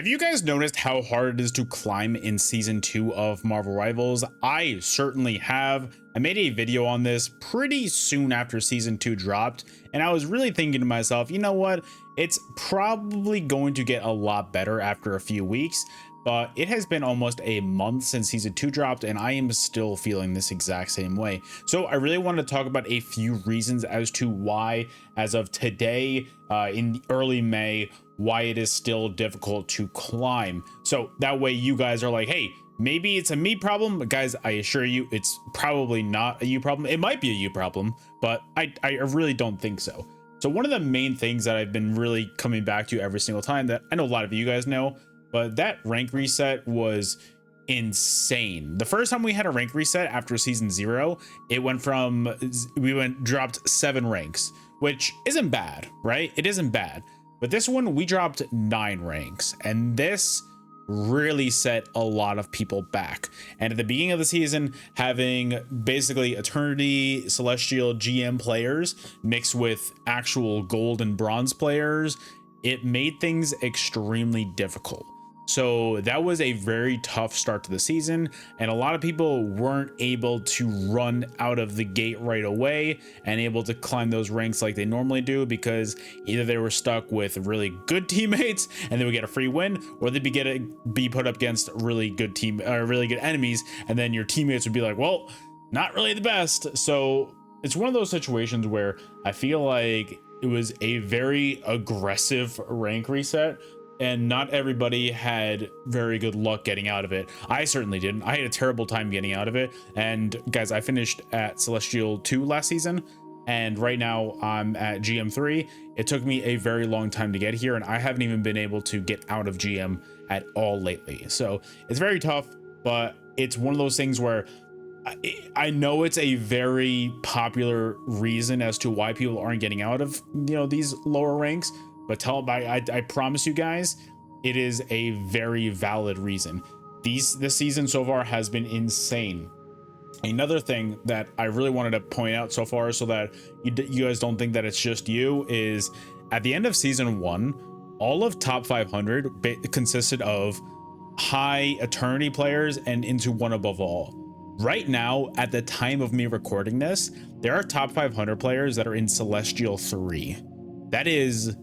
you guys noticed how hard it is to climb in season 2 of Marvel Rivals? I certainly have. I made a video on this pretty soon after season 2 dropped, and I was really thinking to myself, you know what? It's probably going to get a lot better after a few weeks, but it has been almost a month since season 2 dropped, and I am still feeling this exact same way. So I really wanted to talk about a few reasons as to why, as of today, in early May, why it is still difficult to climb. So that way you guys are like, hey, maybe it's a me problem, but guys, I assure you it's probably not a you problem. It might be a you problem, but I really don't think so. So one of the main things that I've been really coming back to every single time, that I know a lot of you guys know, but that rank reset was insane. The first time we had a rank reset after season 0, it went from, dropped 7 ranks, which isn't bad, right? It isn't bad. But this one, we dropped 9 ranks, and this really set a lot of people back. And at the beginning of the season, having basically Eternity, Celestial, GM players mixed with actual gold and bronze players, it made things extremely difficult. So that was a very tough start to the season, and a lot of people weren't able to run out of the gate right away and able to climb those ranks like they normally do, because either they were stuck with really good teammates and they would get a free win, or they'd be put up against really good enemies, and then your teammates would be like, well, not really the best. So it's one of those situations where I feel like it was a very aggressive rank reset, and not everybody had very good luck getting out of it. I certainly didn't. I had a terrible time getting out of it. And guys, I finished at Celestial 2 last season, and right now I'm at GM 3. It took me a very long time to get here, and I haven't even been able to get out of GM at all lately. So it's very tough, but it's one of those things where I know it's a very popular reason as to why people aren't getting out of, these lower ranks. But I promise you guys, it is a very valid reason. This season so far has been insane. Another thing that I really wanted to point out so far, so that you guys don't think that it's just you, is at the end of season 1, all of top 500 consisted of high Eternity players and into one above all. Right now, at the time of me recording this, there are top 500 players that are in Celestial 3. That is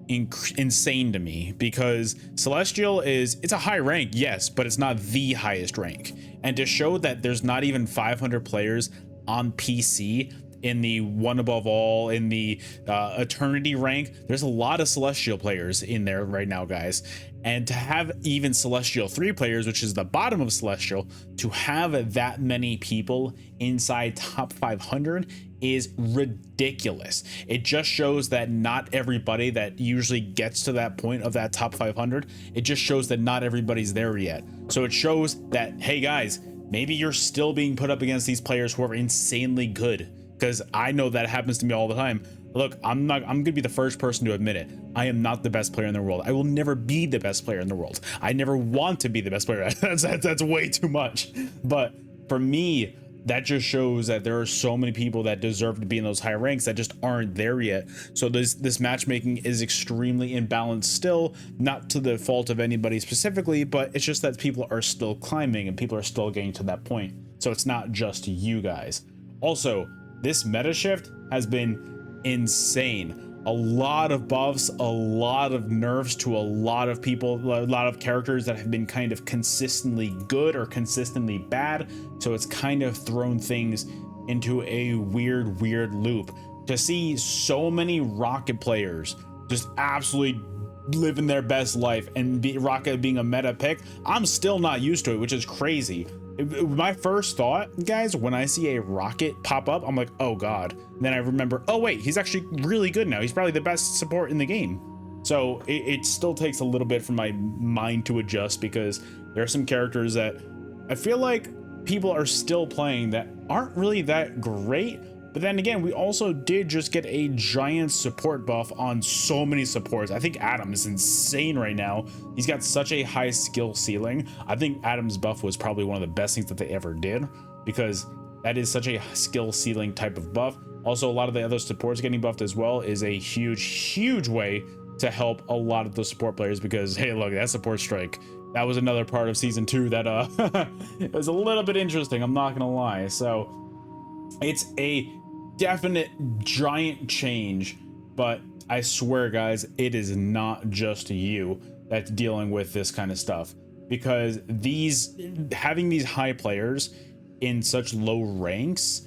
insane to me, because Celestial it's a high rank, yes, but it's not the highest rank. And to show that there's not even 500 players on PC in the one above all, in the Eternity rank, there's a lot of Celestial players in there right now, guys. And to have even Celestial 3 players, which is the bottom of Celestial, to have that many people inside top 500 is ridiculous. It just shows that not everybody that usually gets to that point of that top 500, it just shows that not everybody's there yet. So it shows that, hey guys, maybe you're still being put up against these players who are insanely good, because I know that happens to me all the time. Look, I'm gonna be the first person to admit it. I am not the best player in the world. I will never be the best player in the world. I never want to be the best player. That's way too much. But for me, that just shows that there are so many people that deserve to be in those high ranks that just aren't there yet. So this matchmaking is extremely imbalanced still, not to the fault of anybody specifically, but it's just that people are still climbing and people are still getting to that point. So it's not just you guys. Also, this meta shift has been insane. A lot of buffs, a lot of nerfs to a lot of people, a lot of characters that have been kind of consistently good or consistently bad. So it's kind of thrown things into a weird loop. To see so many Rocket players just absolutely living their best life and Rocket being a meta pick, I'm still not used to it, which is crazy. My first thought, guys, when I see a Rocket pop up, I'm like, oh god. And then I remember, oh wait, he's actually really good now. He's probably the best support in the game. So it still takes a little bit for my mind to adjust, because there are some characters that I feel like people are still playing that aren't really that great. But then again, we also did just get a giant support buff on so many supports. I think Adam is insane right now. He's got such a high skill ceiling. I think Adam's buff was probably one of the best things that they ever did, because that is such a skill ceiling type of buff. Also, a lot of the other supports getting buffed as well is a huge way to help a lot of the support players, because hey, look, that support strike, that was another part of season 2 that it was a little bit interesting, I'm not gonna lie. So it's a definite giant change, but I swear guys, it is not just you that's dealing with this kind of stuff, because having these high players in such low ranks,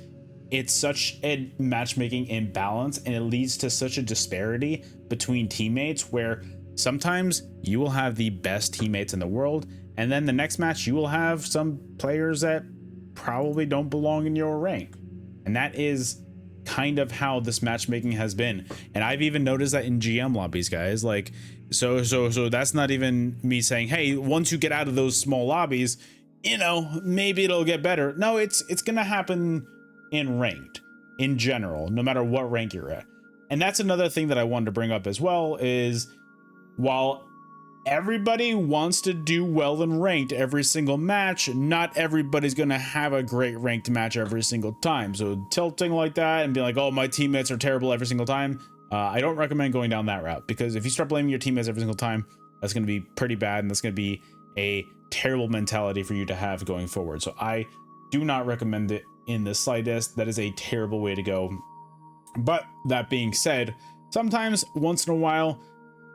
it's such a matchmaking imbalance, and it leads to such a disparity between teammates, where sometimes you will have the best teammates in the world, and then the next match you will have some players that probably don't belong in your rank. And that is kind of how this matchmaking has been. And I've even noticed that in GM lobbies, guys. Like, so that's not even me saying, hey, once you get out of those small lobbies, you know, maybe it'll get better. No, it's gonna happen in ranked in general, no matter what rank you're at. And that's another thing that I wanted to bring up as well, is while everybody wants to do well in ranked every single match, not everybody's going to have a great ranked match every single time. So tilting like that and being like, oh, my teammates are terrible every single time, I don't recommend going down that route, because if you start blaming your teammates every single time, that's going to be pretty bad, and that's going to be a terrible mentality for you to have going forward. So I do not recommend it in the slightest. That is a terrible way to go. But that being said, sometimes once in a while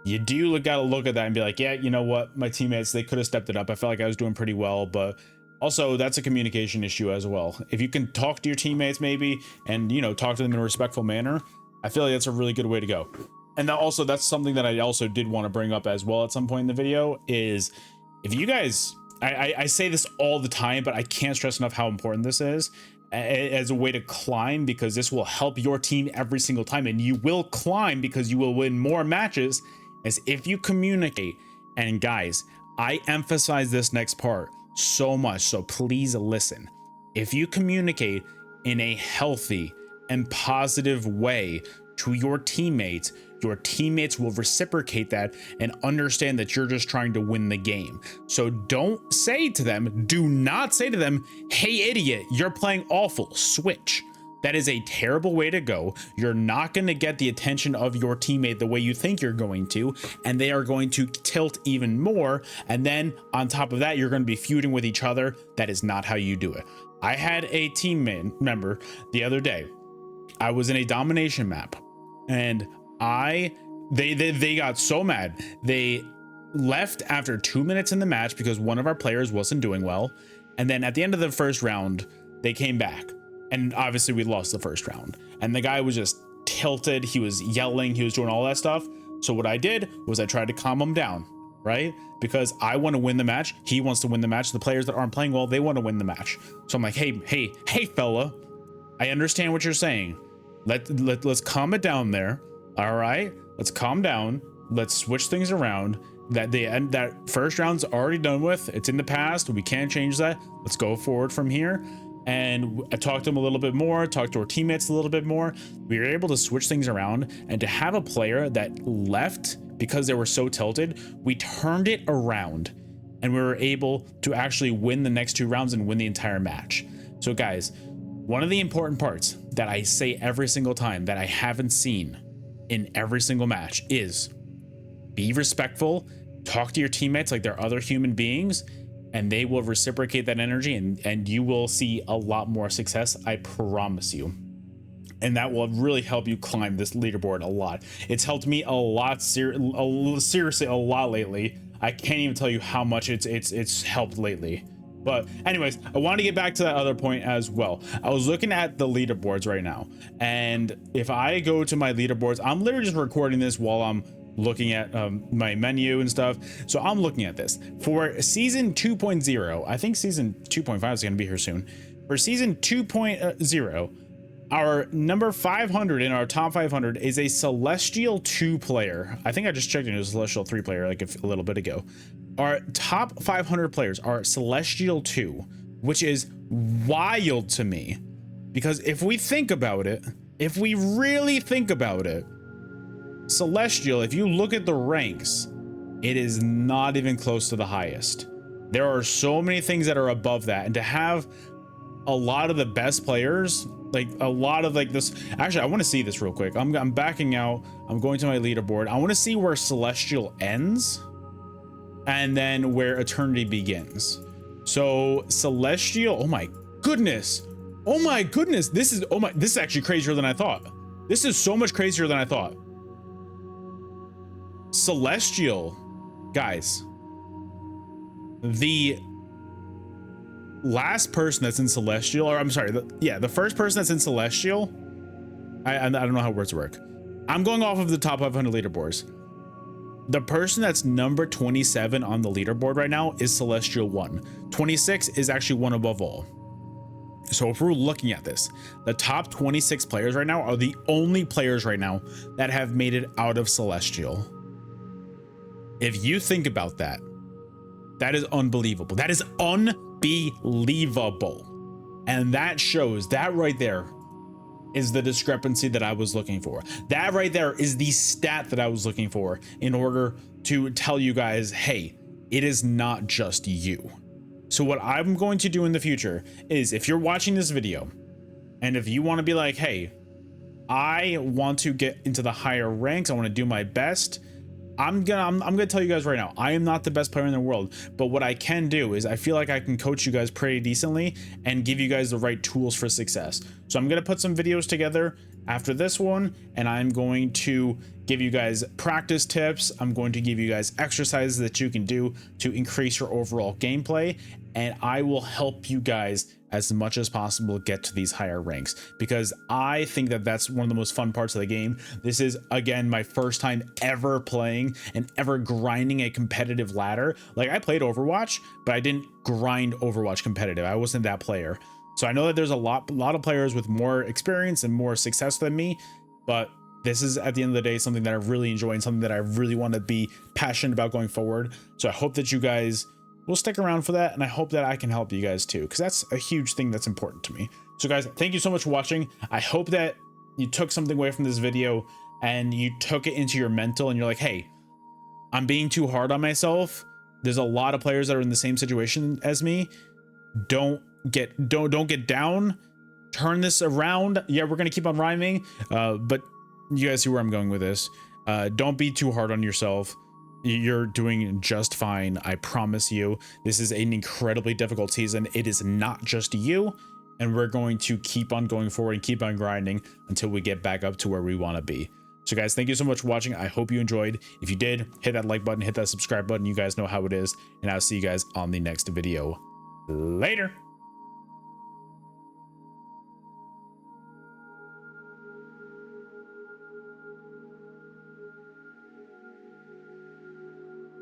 you do gotta look at that and be like, yeah, you know what, my teammates, they could have stepped it up. I felt like I was doing pretty well. But also, that's a communication issue as well. If you can talk to your teammates maybe, and you know, talk to them in a respectful manner, I feel like that's a really good way to go. And that's something that I also did want to bring up as well at some point in the video, is if you guys, I say this all the time, but I can't stress enough how important this is as a way to climb, because this will help your team every single time, and you will climb because you will win more matches, as if you communicate. And guys, I emphasize this next part so much, so please listen. If you communicate in a healthy and positive way to your teammates will reciprocate that and understand that you're just trying to win the game. So do not say to them, hey idiot, you're playing awful, switch. That is a terrible way to go. You're not going to get the attention of your teammate the way you think you're going to, and they are going to tilt even more. And then on top of that, you're going to be feuding with each other. That is not how you do it. I had a team member the other day. I was in a domination map, and they got so mad. They left after 2 minutes in the match because one of our players wasn't doing well. And then at the end of the first round, they came back. And obviously we lost the first round. And the guy was just tilted. He was yelling. He was doing all that stuff. So what I did was I tried to calm him down, right? Because I want to win the match. He wants to win the match. The players that aren't playing well, they want to win the match. So I'm like, hey, fella, I understand what you're saying. Let's calm it down there. All right, let's calm down. Let's switch things around. That first round's already done with. It's in the past. We can't change that. Let's go forward from here. And I talked to him a little bit more, talked to our teammates a little bit more. We were able to switch things around, and to have a player that left because they were so tilted, we turned it around and we were able to actually win the next 2 rounds and win the entire match. So guys, one of the important parts that I say every single time that I haven't seen in every single match is be respectful, talk to your teammates like they're other human beings, and they will reciprocate that energy, and you will see a lot more success, I promise you. And that will really help you climb this leaderboard a lot. It's helped me a lot, seriously a lot lately. I can't even tell you how much it's helped lately. But anyways, I want to get back to that other point as well. I was looking at the leaderboards right now, and if I go to my leaderboards, I'm literally just recording this while I'm looking at my menu and stuff. So I'm looking at this for season 2.0. I think season 2.5 is going to be here soon. For season 2.0, our number 500 in our top 500 is a Celestial 2 player. I think I just checked into a Celestial 3 player like a little bit ago. Our top 500 players are Celestial 2, which is wild to me, because if we think about it, if we really think about it, Celestial, if you look at the ranks, it is not even close to the highest. There are so many things that are above that, and to have a lot of the best players like a lot of like this. Actually, I want to see this real quick. I'm backing out. I'm going to my leaderboard. I want to see where Celestial ends and then where Eternity begins. So Celestial, oh my goodness. Oh my goodness. This is actually crazier than I thought. This is so much crazier than I thought. Celestial, guys, the last person that's in Celestial, or I'm sorry, the first person that's in Celestial, I don't know how words work. I'm going off of the top 500 leaderboards. The person that's number 27 on the leaderboard right now is Celestial 1. 26 is actually one above all. So if we're looking at this, the top 26 players right now are the only players right now that have made it out of Celestial. If you think about that, that is unbelievable. That is unbelievable. And that shows, that right there is the discrepancy that I was looking for. That right there is the stat that I was looking for in order to tell you guys, hey, it is not just you. So what I'm going to do in the future is, if you're watching this video and if you want to be like, hey, I want to get into the higher ranks, I want to do my best, I'm gonna tell you guys right now, I am not the best player in the world, but what I can do is I feel like I can coach you guys pretty decently and give you guys the right tools for success. So I'm gonna put some videos together after this one, and I'm going to give you guys practice tips. I'm going to give you guys exercises that you can do to increase your overall gameplay, and I will help you guys as much as possible get to these higher ranks, because I think that that's one of the most fun parts of the game. This is, again, my first time ever playing and ever grinding a competitive ladder. Like, I played Overwatch, but I didn't grind Overwatch competitive. I wasn't that player. So I know that there's a lot of players with more experience and more success than me, but this is, at the end of the day, something that I really enjoy and something that I really want to be passionate about going forward. So I hope that you guys will stick around for that, and I hope that I can help you guys too, because that's a huge thing that's important to me. So guys, thank you so much for watching. I hope that you took something away from this video and you took it into your mental and you're like, hey, I'm being too hard on myself. There's a lot of players that are in the same situation as me. Don't get down. Turn this around. Yeah, we're gonna keep on rhyming, but you guys see where I'm going with this. Don't be too hard on yourself. You're doing just fine. I promise you. This is an incredibly difficult season. It is not just you, and we're going to keep on going forward and keep on grinding until we get back up to where we want to be. So guys, thank you so much for watching. I hope you enjoyed. If you did, hit that like button, hit that subscribe button. You guys know how it is, and I'll see you guys on the next video. Later.